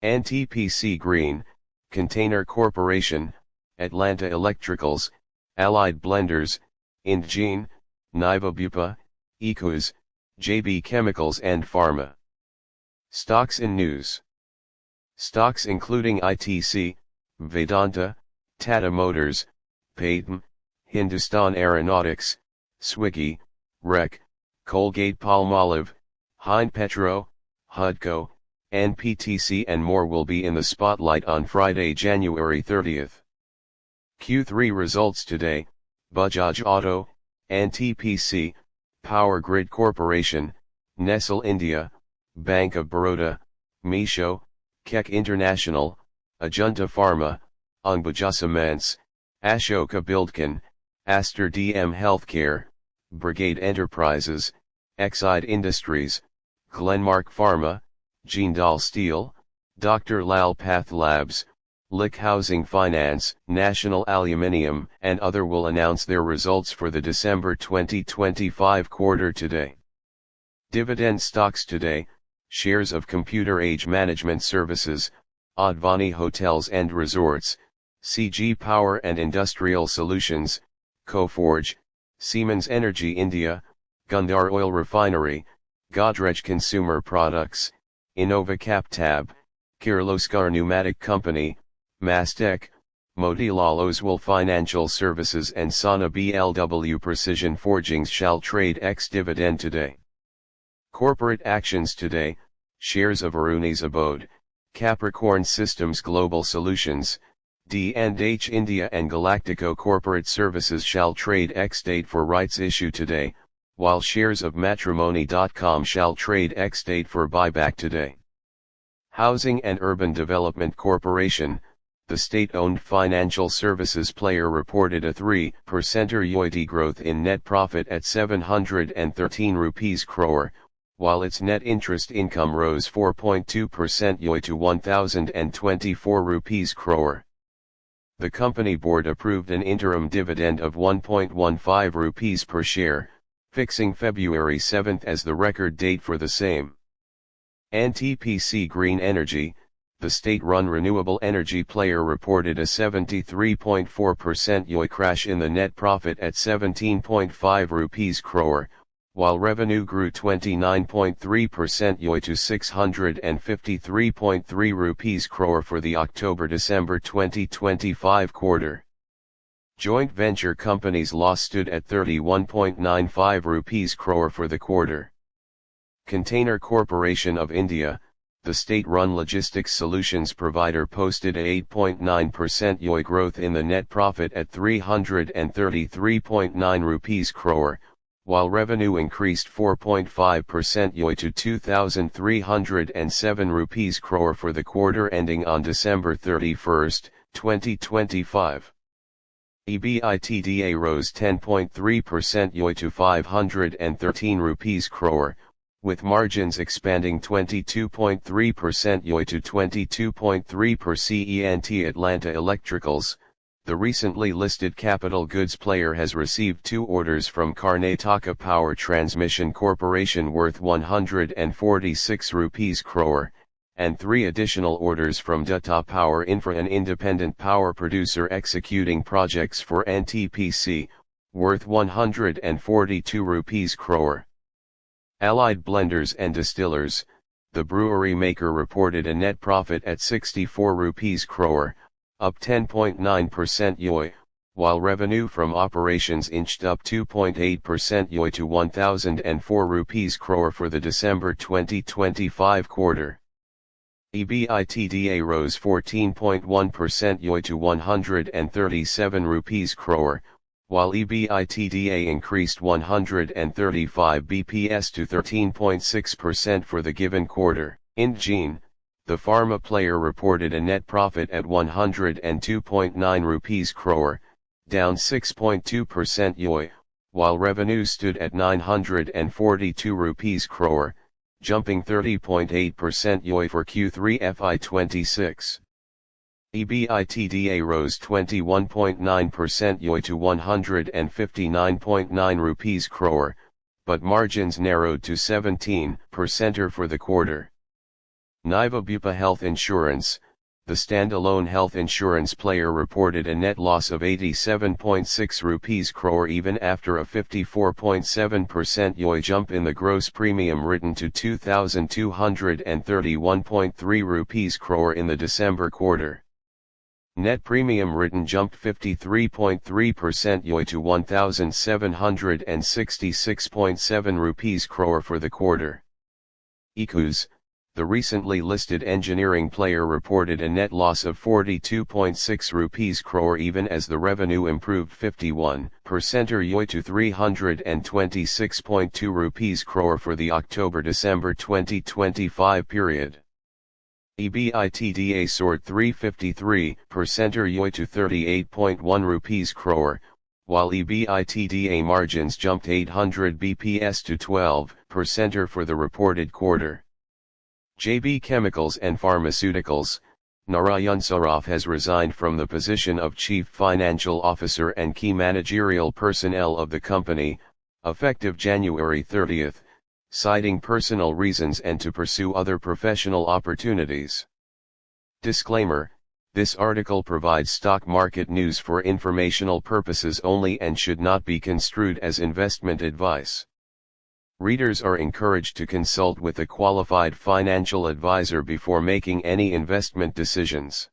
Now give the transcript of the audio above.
NTPC Green, Container Corporation, Atlanta Electricals, Allied Blenders, Indegene, Niva Bupa, Aequs, JB Chemicals and Pharma. Stocks in news. Stocks including ITC, Vedanta, Tata Motors, Paytm, Hindustan Aeronautics, Swiggy, Elec, Colgate Palmolive, HindPetro, Hudco, NPTC and more will be in the spotlight on Friday, January 30th. Q3 results today: Bajaj Auto, NTPC, Power Grid Corporation, Nestle India, Bank of Baroda, Meesho, KEC International, Ajanta Pharma, Ambuja Cements, Ashoka Buildcon, Aster DM Healthcare, Brigade Enterprises, Exide Industries, Glenmark Pharma, Jindal Steel, Dr. Lal PathLabs, LIC Housing Finance, National Aluminium and other will announce their results for the December 2025 quarter today. Dividend stocks today: shares of Computer Age Management Services, Advani Hotels and Resorts, CG Power and Industrial Solutions, Coforge, Siemens Energy India, Gundar Oil Refinery, Godrej Consumer Products, Innovacap Tab, Kirloskar Pneumatic Company, Mastec, Motilal Oswal Financial Services and Sana BLW Precision Forgings shall trade ex-dividend today. Corporate actions today: shares of Arunis Abode, Capricorn Systems Global Solutions, D&H India and Galactico Corporate Services shall trade ex-date for rights issue today, while shares of Matrimony.com shall trade ex-date for buyback today. Housing and Urban Development Corporation, the state-owned financial services player, reported a 3% YoY growth in net profit at 713 rupees crore, while its net interest income rose 4.2% YoY to 1024 rupees crore. The company board approved an interim dividend of 1.15 rupees per share, fixing February 7 as the record date for the same. NTPC Green Energy, the state-run renewable energy player, reported a 73.4% YoY crash in the net profit at 17.5 rupees crore, while revenue grew 29.3% YoY to 653.3 rupees crore for the October-December 2025 quarter. Joint venture companies' loss stood at 31.95 rupees crore for the quarter. Container Corporation of India, the state-run logistics solutions provider, posted a 8.9% YoY growth in the net profit at 333.9 rupees crore, while revenue increased 4.5% YoY to 2,307 rupees crore for the quarter ending on December 31, 2025. EBITDA rose 10.3% YoY to 513 rupees crore, with margins expanding 22.3% YoY to 22.3%. Atlanta Electricals, the recently listed capital goods player, has received 2 orders from Karnataka Power Transmission Corporation worth 146 rupees crore, and 3 additional orders from Tata Power Infra, an independent power producer executing projects for NTPC, worth 142 rupees crore. Allied Blenders and Distillers, the brewery maker, reported a net profit at 64 rupees crore, up 10.9% YoY, while revenue from operations inched up 2.8% YoY to 1,004 rupees crore for the December 2025 quarter. EBITDA rose 14.1% YoY to 137 rupees crore, while EBITDA increased 135 bps to 13.6% for the given quarter. Indegene, the pharma player, reported a net profit at 102.9 rupees crore, down 6.2% YoY, while revenue stood at 942 rupees crore, jumping 30.8% YoY for Q3 FY26. EBITDA rose 21.9% YoY to 159.9 rupees crore, but margins narrowed to 17% for the quarter. Niva Bupa Health Insurance, the standalone health insurance player, reported a net loss of 87.6 rupees crore even after a 54.7% YoY jump in the gross premium written to 2,231.3 rupees crore in the December quarter. Net premium written jumped 53.3% YoY to 1,766.7 rupees crore for the quarter. Aequs, the recently listed engineering player, reported a net loss of 42.6 rupees crore even as the revenue improved 51% YoY to 326.2 rupees crore for the October-December 2025 period. EBITDA soared 353% YoY to 38.1 rupees crore, while EBITDA margins jumped 800 bps to 12% for the reported quarter. JB Chemicals and Pharmaceuticals, Narayan Saraf has resigned from the position of Chief Financial Officer and key managerial personnel of the company, effective January 30, citing personal reasons and to pursue other professional opportunities. Disclaimer: this article provides stock market news for informational purposes only and should not be construed as investment advice. Readers are encouraged to consult with a qualified financial advisor before making any investment decisions.